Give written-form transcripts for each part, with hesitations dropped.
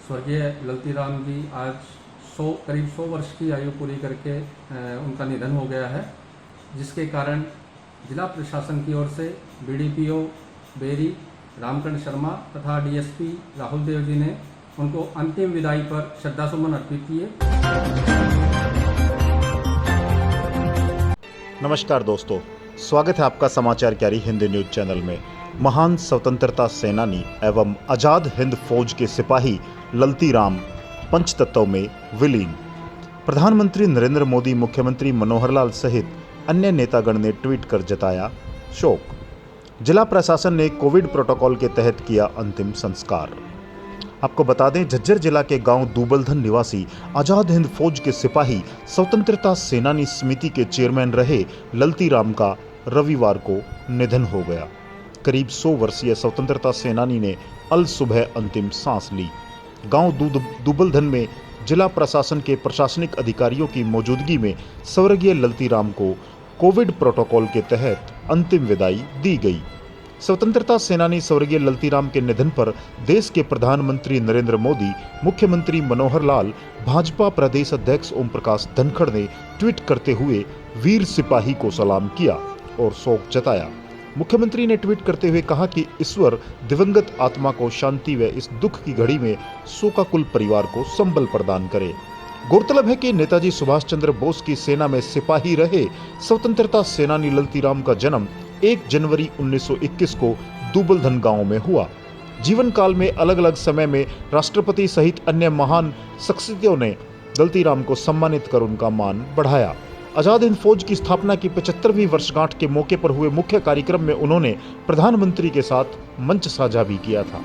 स्वर्गीय ललती राम जी आज करीब 100 वर्ष की आयु पूरी करके उनका निधन हो गया है, जिसके कारण जिला प्रशासन की ओर से बीडीपीओ बेरी रामकरण शर्मा तथा डीएसपी राहुल देव जी ने उनको अंतिम विदाई पर श्रद्धासुमन अर्पित किए। नमस्कार दोस्तों, स्वागत है आपका समाचार क्यारी हिंदी न्यूज चैनल में। महान स्वतंत्रता सेनानी एवं आजाद हिंद फौज के सिपाही ललती राम पंचतत्व में विलीन। प्रधानमंत्री नरेंद्र मोदी, मुख्यमंत्री मनोहर लाल सहित अन्य नेतागण ने ट्वीट कर जताया शोक। जिला प्रशासन ने कोविड प्रोटोकॉल के तहत किया अंतिम संस्कार। आपको बता दें, झज्जर जिला के गांव दूबलधन निवासी आजाद हिंद फौज के सिपाही स्वतंत्रता सेनानी समिति के चेयरमैन रहे ललती राम का रविवार को निधन हो गया। करीब 100 वर्षीय स्वतंत्रता सेनानी ने अल सुबह अंतिम सांस ली। गांव दूबलधन में जिला प्रशासन के प्रशासनिक अधिकारियों की मौजूदगी में स्वर्गीय ललती राम को कोविड प्रोटोकॉल के तहत अंतिम विदाई दी गई। स्वतंत्रता सेनानी स्वर्गीय ललती राम के निधन पर देश के प्रधानमंत्री नरेंद्र मोदी, मुख्यमंत्री मनोहर लाल, भाजपा प्रदेश अध्यक्ष ओम प्रकाश धनखड़ ने ट्वीट करते हुए वीर सिपाही को सलाम किया और शोक जताया। मुख्यमंत्री ने ट्वीट करते हुए कहा कि ईश्वर दिवंगत आत्मा को शांति व इस दुख की घड़ी में शोकाकुल परिवार को संबल प्रदान करे। गौरतलब है कि नेताजी सुभाष चंद्र बोस की सेना में सिपाही रहे स्वतंत्रता सेनानी ललती राम का जन्म 1 जनवरी 1921 को दूबलधन गांव में हुआ। जीवन काल में अलग अलग समय में राष्ट्रपति सहित अन्य महान शख्सियतों ने ललती राम को सम्मानित कर उनका मान बढ़ाया। आजाद हिंद फौज की स्थापना की 75वीं वर्षगांठ के मौके पर हुए मुख्य कार्यक्रम में उन्होंने प्रधानमंत्री के साथ मंच साझा भी किया था।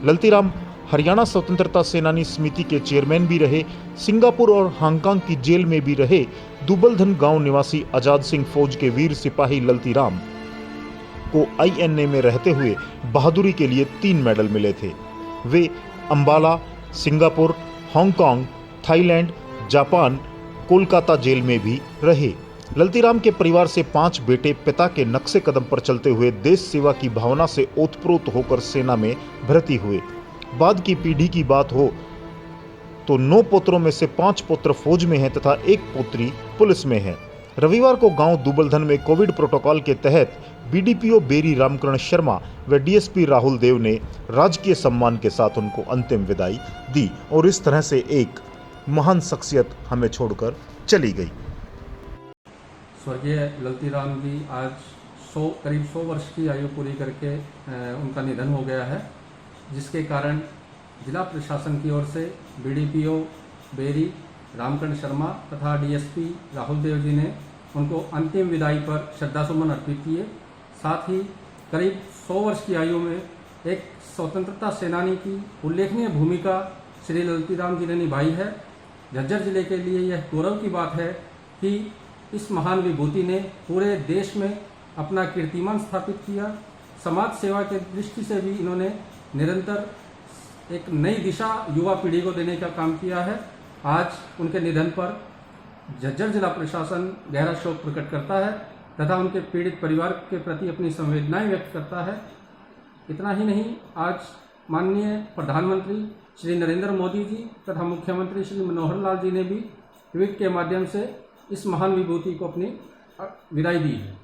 ललती राम हरियाणा स्वतंत्रता सेनानी समिति के चेयरमैन भी रहे। सिंगापुर और हांगकांग की जेल में भी रहे। दूबलधन गांव निवासी आजाद सिंह फौज के वीर सिपाही ललती राम को आईएनए में रहते हुए बहादुरी के लिए 3 मेडल मिले थे। वे Ambala, Singapore, Hong Kong, Thailand, Japan, Kolkata jail में भी रहे। ललती राम के परिवार से 5 बेटे पिता के नक्शे कदम पर चलते हुए देश सेवा की भावना से ओतप्रोत होकर सेना में भर्ती हुए। बाद की पीढ़ी की बात हो तो 9 पुत्रों में से 5 पुत्र फौज में हैं तथा 1 पुत्री पुलिस में है। रविवार को गांव दूबलधन में कोविड प्रोटोकॉल के तहत बीडीपीओ बेरी रामकरण शर्मा व डीएसपी राहुल देव ने राजकीय सम्मान के साथ उनको अंतिम विदाई दी और इस तरह से एक महान शख्सियत हमें छोड़कर चली गई। स्वर्गीय ललती राम जी आज करीब 100 वर्ष की आयु पूरी करके उनका निधन हो गया है, जिसके कारण जिला प्रशासन की ओर से बीडीपीओ बेरी रामकरण शर्मा तथा डीएसपी राहुल देव जी ने उनको अंतिम विदाई पर श्रद्धासुमन अर्पित किए। साथ ही करीब 100 वर्ष की आयु में एक स्वतंत्रता सेनानी की उल्लेखनीय भूमिका श्री ललती राम जी ने निभाई है। झज्जर जिले के लिए यह गौरव की बात है कि इस महान विभूति ने पूरे देश में अपना कीर्तिमान स्थापित किया। समाज सेवा के दृष्टि से भी इन्होंने निरंतर एक नई दिशा युवा पीढ़ी को देने का काम किया है। आज उनके निधन पर झज्जर जिला प्रशासन गहरा शोक प्रकट करता है तथा उनके पीड़ित परिवार के प्रति अपनी संवेदनाएं व्यक्त करता है। इतना ही नहीं, आज माननीय प्रधानमंत्री श्री नरेंद्र मोदी जी तथा मुख्यमंत्री श्री मनोहर लाल जी ने भी ट्वीट के माध्यम से इस महान विभूति को अपनी विदाई दी है।